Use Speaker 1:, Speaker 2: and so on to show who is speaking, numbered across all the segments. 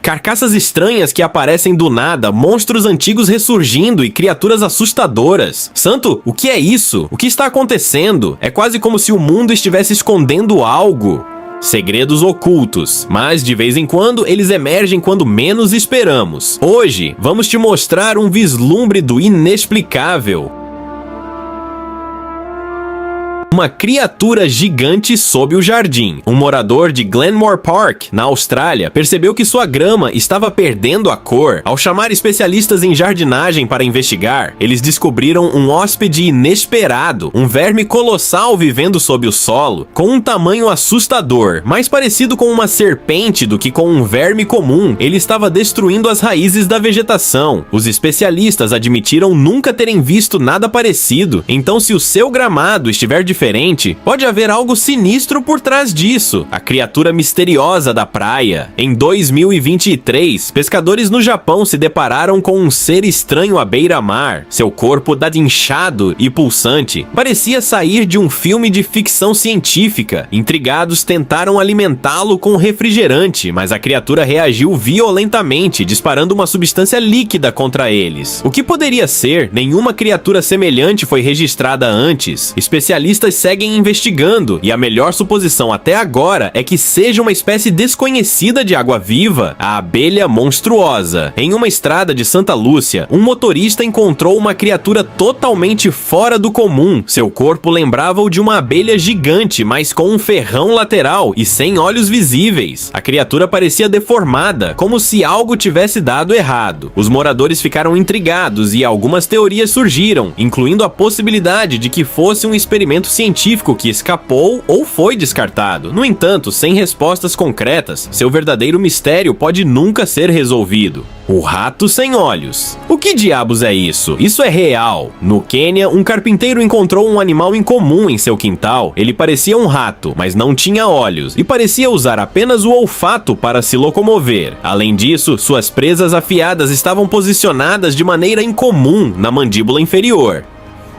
Speaker 1: Carcaças estranhas que aparecem do nada, monstros antigos ressurgindo e criaturas assustadoras. Santo, o que é isso? O que está acontecendo? É quase como se o mundo estivesse escondendo algo. Segredos ocultos, mas de vez em quando eles emergem quando menos esperamos. Hoje, vamos te mostrar um vislumbre do inexplicável. Uma criatura gigante sob o jardim. Um morador de Glenmore Park, na Austrália, percebeu que sua grama estava perdendo a cor. Ao chamar especialistas em jardinagem para investigar, eles descobriram um hóspede inesperado, um verme colossal vivendo sob o solo, com um tamanho assustador, mais parecido com uma serpente do que com um verme comum. Ele estava destruindo as raízes da vegetação. Os especialistas admitiram nunca terem visto nada parecido, então se o seu gramado estiver diferente, pode haver algo sinistro por trás disso. A criatura misteriosa da praia. Em 2023, pescadores no Japão se depararam com um ser estranho à beira-mar. Seu corpo dado inchado e pulsante parecia sair de um filme de ficção científica. Intrigados tentaram alimentá-lo com refrigerante, mas a criatura reagiu violentamente, disparando uma substância líquida contra eles. O que poderia ser? Nenhuma criatura semelhante foi registrada antes. Especialistas seguem investigando, e a melhor suposição até agora é que seja uma espécie desconhecida de água-viva, a abelha monstruosa. Em uma estrada de Santa Lúcia, um motorista encontrou uma criatura totalmente fora do comum. Seu corpo lembrava o de uma abelha gigante, mas com um ferrão lateral e sem olhos visíveis. A criatura parecia deformada, como se algo tivesse dado errado. Os moradores ficaram intrigados e algumas teorias surgiram, incluindo a possibilidade de que fosse um experimento científico que escapou ou foi descartado. No entanto, sem respostas concretas, seu verdadeiro mistério pode nunca ser resolvido. O rato sem olhos. O que diabos é isso? Isso é real. No Quênia, um carpinteiro encontrou um animal incomum em seu quintal. Ele parecia um rato, mas não tinha olhos, e parecia usar apenas o olfato para se locomover. Além disso, suas presas afiadas estavam posicionadas de maneira incomum na mandíbula inferior.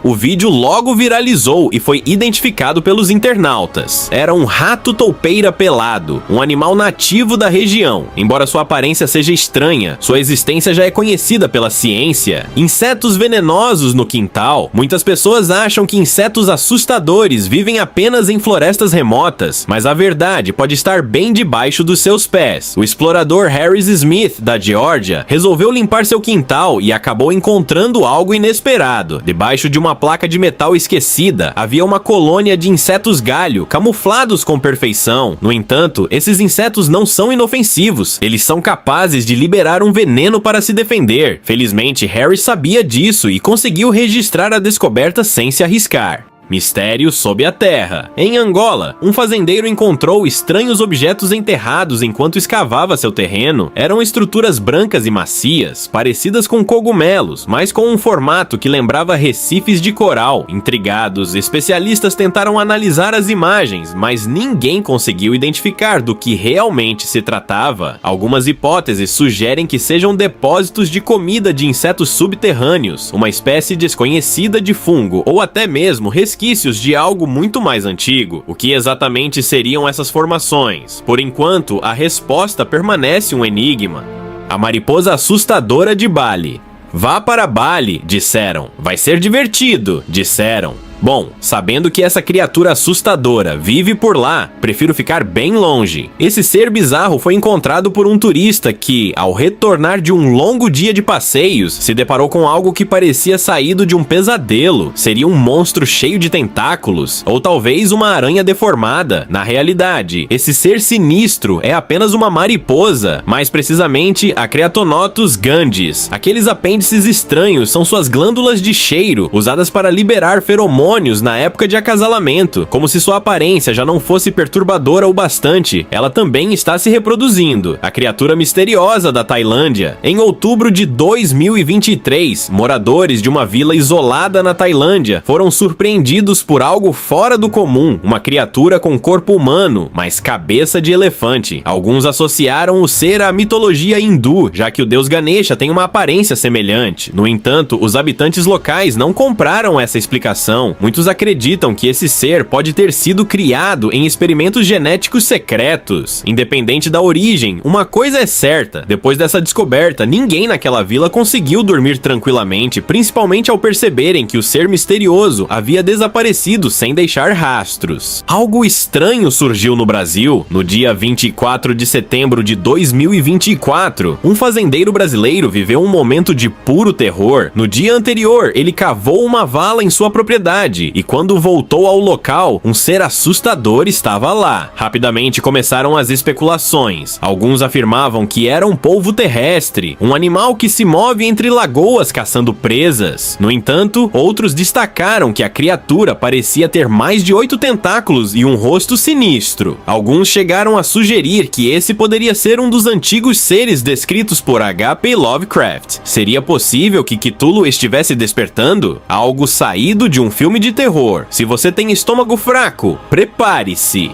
Speaker 1: O vídeo logo viralizou e foi identificado pelos internautas. Era um rato toupeira pelado, um animal nativo da região. Embora sua aparência seja estranha, sua existência já é conhecida pela ciência. Insetos venenosos no quintal. Muitas pessoas acham que insetos assustadores vivem apenas em florestas remotas, mas a verdade pode estar bem debaixo dos seus pés. O explorador Harris Smith, da Geórgia, resolveu limpar seu quintal e acabou encontrando algo inesperado. Debaixo de uma placa de metal esquecida, havia uma colônia de insetos galho, camuflados com perfeição. No entanto, esses insetos não são inofensivos. Eles são capazes de liberar um veneno para se defender. Felizmente, Harry sabia disso e conseguiu registrar a descoberta sem se arriscar. Mistério sob a terra. Em Angola, um fazendeiro encontrou estranhos objetos enterrados enquanto escavava seu terreno. Eram estruturas brancas e macias, parecidas com cogumelos, mas com um formato que lembrava recifes de coral. Intrigados, especialistas tentaram analisar as imagens, mas ninguém conseguiu identificar do que realmente se tratava. Algumas hipóteses sugerem que sejam depósitos de comida de insetos subterrâneos, uma espécie desconhecida de fungo, ou até mesmo resquícios de algo muito mais antigo. O que exatamente seriam essas formações? Por enquanto, a resposta permanece um enigma. A mariposa assustadora de Bali. Vá para Bali, disseram. Vai ser divertido, disseram. Bom, sabendo que essa criatura assustadora vive por lá, prefiro ficar bem longe. Esse ser bizarro foi encontrado por um turista que, ao retornar de um longo dia de passeios, se deparou com algo que parecia saído de um pesadelo. Seria um monstro cheio de tentáculos, ou talvez uma aranha deformada. Na realidade, esse ser sinistro é apenas uma mariposa, mais precisamente a Creatonotus gandis. Aqueles apêndices estranhos são suas glândulas de cheiro, usadas para liberar feromônios na época de acasalamento. Como se sua aparência já não fosse perturbadora o bastante, ela também está se reproduzindo. A criatura misteriosa da Tailândia. Em outubro de 2023, moradores de uma vila isolada na Tailândia foram surpreendidos por algo fora do comum, uma criatura com corpo humano, mas cabeça de elefante. Alguns associaram o ser à mitologia hindu, já que o deus Ganesha tem uma aparência semelhante. No entanto, os habitantes locais não compraram essa explicação. muitos acreditam que esse ser pode ter sido criado em experimentos genéticos secretos. Independente da origem, uma coisa é certa: depois dessa descoberta, ninguém naquela vila conseguiu dormir tranquilamente, principalmente ao perceberem que o ser misterioso havia desaparecido sem deixar rastros. Algo estranho surgiu no Brasil. No dia 24 de setembro de 2024, um fazendeiro brasileiro viveu um momento de puro terror. No dia anterior, ele cavou uma vala em sua propriedade e quando voltou ao local, um ser assustador estava lá. Rapidamente começaram as especulações. Alguns afirmavam que era um polvo terrestre, um animal que se move entre lagoas caçando presas. No entanto, outros destacaram que a criatura parecia ter mais de 8 tentáculos e um rosto sinistro. Alguns chegaram a sugerir que esse poderia ser um dos antigos seres descritos por H.P. Lovecraft. Seria possível que Cthulhu estivesse despertando? Algo saído de um filme de terror. Se você tem estômago fraco, prepare-se!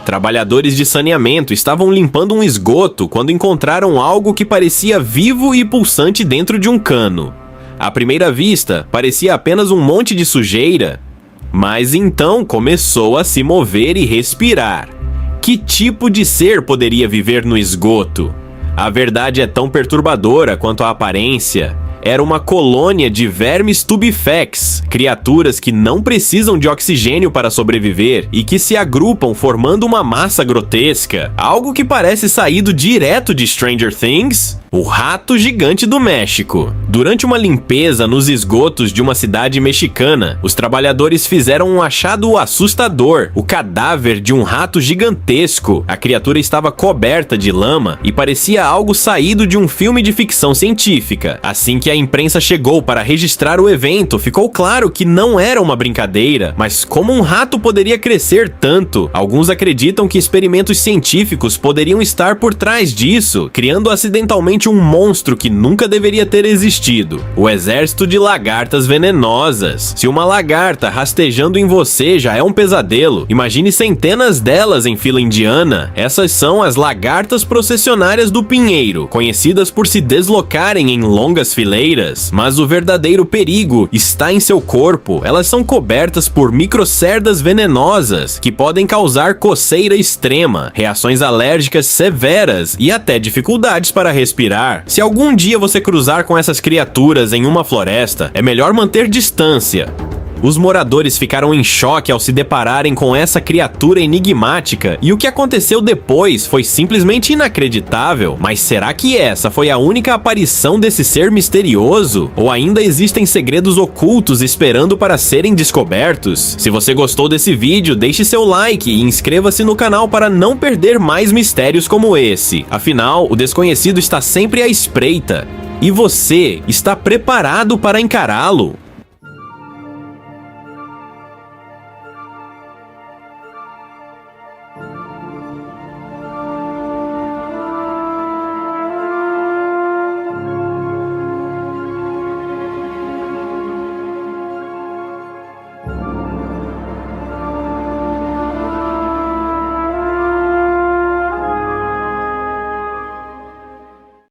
Speaker 1: Trabalhadores de saneamento estavam limpando um esgoto quando encontraram algo que parecia vivo e pulsante dentro de um cano. À primeira vista, parecia apenas um monte de sujeira, mas então começou a se mover e respirar. Que tipo de ser poderia viver no esgoto? A verdade é tão perturbadora quanto a aparência. Era uma colônia de vermes tubifex, criaturas que não precisam de oxigênio para sobreviver e que se agrupam formando uma massa grotesca, algo que parece saído direto de Stranger Things. O rato gigante do México. Durante uma limpeza nos esgotos de uma cidade mexicana, os trabalhadores fizeram um achado assustador: o cadáver de um rato gigantesco. A criatura estava coberta de lama e parecia algo saído de um filme de ficção científica. Assim que a imprensa chegou para registrar o evento, ficou claro que não era uma brincadeira, mas como um rato poderia crescer tanto? Alguns acreditam que experimentos científicos poderiam estar por trás disso, criando acidentalmente um monstro que nunca deveria ter existido: o exército de lagartas venenosas. Se uma lagarta rastejando em você já é um pesadelo, imagine centenas delas em fila indiana. Essas são as lagartas processionárias do Pinheiro, conhecidas por se deslocarem em longas fileiras, mas o verdadeiro perigo está em seu corpo. Elas são cobertas por microcerdas venenosas que podem causar coceira extrema, reações alérgicas severas e até dificuldades para respirar. Se algum dia você cruzar com essas criaturas em uma floresta, é melhor manter distância. Os moradores ficaram em choque ao se depararem com essa criatura enigmática, e o que aconteceu depois foi simplesmente inacreditável. Mas será que essa foi a única aparição desse ser misterioso? Ou ainda existem segredos ocultos esperando para serem descobertos? Se você gostou desse vídeo, deixe seu like e inscreva-se no canal para não perder mais mistérios como esse. Afinal, o desconhecido está sempre à espreita. E você está preparado para encará-lo?